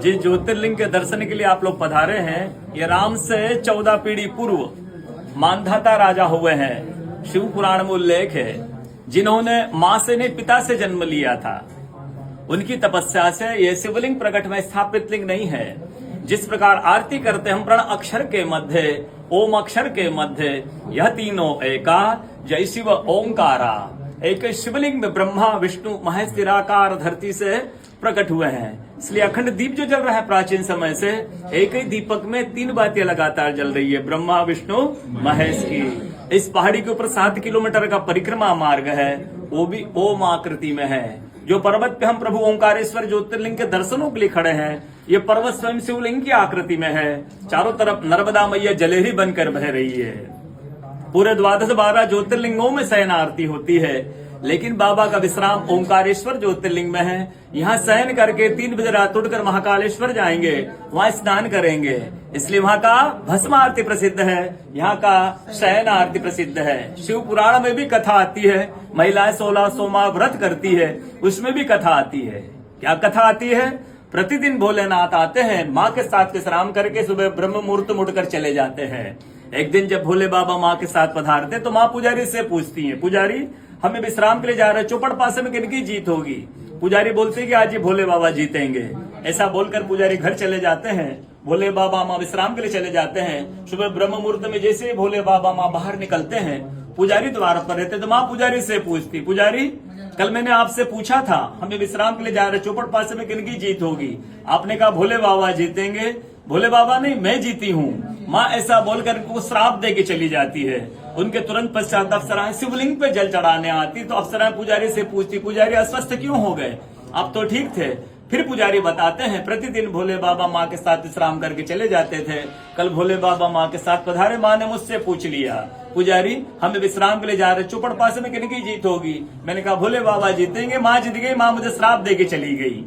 जिस ज्योतिर्लिंग के दर्शन के लिए आप लोग पधारे हैं, ये राम से 14 पीढ़ी पूर्व मानधाता राजा हुए हैं। शिव पुराण में उल्लेख है, जिन्होंने मां से नहीं पिता से जन्म लिया था। उनकी तपस्या से यह शिवलिंग प्रकट में स्थापित लिंग नहीं है। जिस प्रकार आरती करते हम प्रण अक्षर के मध्य, ओम अक्षर के मध्य, यह तीनों एका, जय शिव ओंकारा। एक शिवलिंग में ब्रह्मा विष्णु महेश निराकार धरती से प्रकट हुए हैं। इसलिए अखंड दीप जो जल रहा है प्राचीन समय से, एक ही दीपक में 3 बातें लगातार जल रही है, ब्रह्मा विष्णु महेश की। इस पहाड़ी के ऊपर 7 किलोमीटर का परिक्रमा मार्ग है, वो भी ओम आकृति में है। जो पर्वत पे हम प्रभु ओंकारेश्वर ज्योतिर्लिंग के दर्शनों के लिए खड़े हैं, ये पर्वत स्वयं शिवलिंग की आकृति में है। चारों तरफ नर्मदा मैया जलेरी बनकर बह रही है। पूरे 12 ज्योतिर्लिंगों में शयन आरती होती है, लेकिन बाबा का विश्राम ओंकारेश्वर ज्योतिर्लिंग में है। यहाँ शयन करके 3 बजे रात उठकर महाकालेश्वर जाएंगे, वहाँ स्नान करेंगे। इसलिए वहाँ का भस्म आरती प्रसिद्ध है, यहाँ का शयन आरती प्रसिद्ध है। शिव पुराण में भी कथा आती है, महिलाएं 16 सोमवार व्रत करती है, उसमें भी कथा आती है। क्या कथा आती है? प्रतिदिन भोलेनाथ आते हैं, माँ के साथ विश्राम करके सुबह ब्रह्म मुहूर्त में उठकर चले जाते हैं। एक दिन जब भोले बाबा माँ के साथ पधारते तो माँ पुजारी से पूछती है, पुजारी हमें विश्राम के लिए जा रहे हैं, चौपड़ पासे में किनकी जीत होगी? पुजारी बोलते हैं कि आज ये भोले बाबा जीतेंगे। ऐसा बोलकर पुजारी घर चले जाते हैं। भोले बाबा माँ विश्राम के लिए चले जाते हैं। सुबह ब्रह्म मुहूर्त में जैसे ही भोले बाबा माँ बाहर निकलते हैं, पुजारी द्वार पर रहते तो माँ पुजारी से पूछती, पुजारी कल मैंने आपसे पूछा था हमें विश्राम के लिए जा रहे, चौपड़ पासे में किनकी जीत होगी? आपने कहा भोले बाबा जीतेंगे। भोले बाबा नहीं, मैं जीती हूँ। माँ ऐसा बोलकर उनको श्राप दे के चली जाती है। उनके तुरंत पश्चात अप्सराएं शिवलिंग पे जल चढ़ाने आती तो अप्सराएं पुजारी से पूछती, पुजारी अस्वस्थ क्यों हो गए? आप तो ठीक थे। फिर पुजारी बताते हैं, प्रतिदिन भोले बाबा माँ के साथ विश्राम करके चले जाते थे। कल भोले बाबा माँ के साथ पधारे, माँ ने मुझसे पूछ लिया, पुजारी हमें विश्राम के लिए जा रहे, चौपड़ पासे में किनकी जीत होगी? मैंने कहा भोले बाबा जीतेंगे। माँ जीत गई, माँ मुझे श्राप दे के चली गई।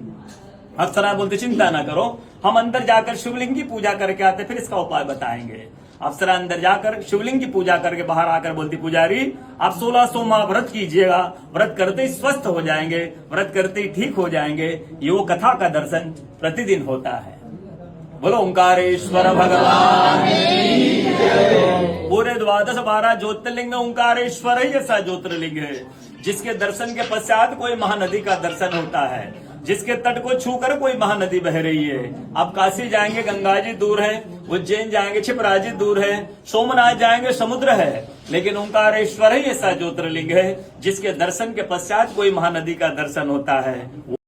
अप्सरा बोलते चिंता ना करो, हम अंदर जाकर शिवलिंग की पूजा करके आते, फिर इसका उपाय बताएंगे। अप्सरा अंदर जाकर शिवलिंग की पूजा करके बाहर आकर बोलती, पुजारी आप 16 सोमवार व्रत कीजिएगा, व्रत करते ही स्वस्थ हो जाएंगे, व्रत करते ही ठीक हो जाएंगे। ये वो कथा का दर्शन प्रतिदिन होता है। बोलो ओंकारेश्वर भगवान। पूरे 12 ज्योतिर्लिंग में ओंकारेश्वर ही ऐसा ज्योतिर्लिंग है जिसके दर्शन के पश्चात कोई महानदी का दर्शन होता है, जिसके तट को छूकर कोई महानदी बह रही है। आप काशी जाएंगे, गंगा जी दूर है, उज्जैन जाएंगे, क्षिप्रा जी दूर है, सोमनाथ जाएंगे, समुद्र है, लेकिन ओंकारेश्वर ही ऐसा ज्योतिर्लिंग है जिसके दर्शन के पश्चात कोई महानदी का दर्शन होता है।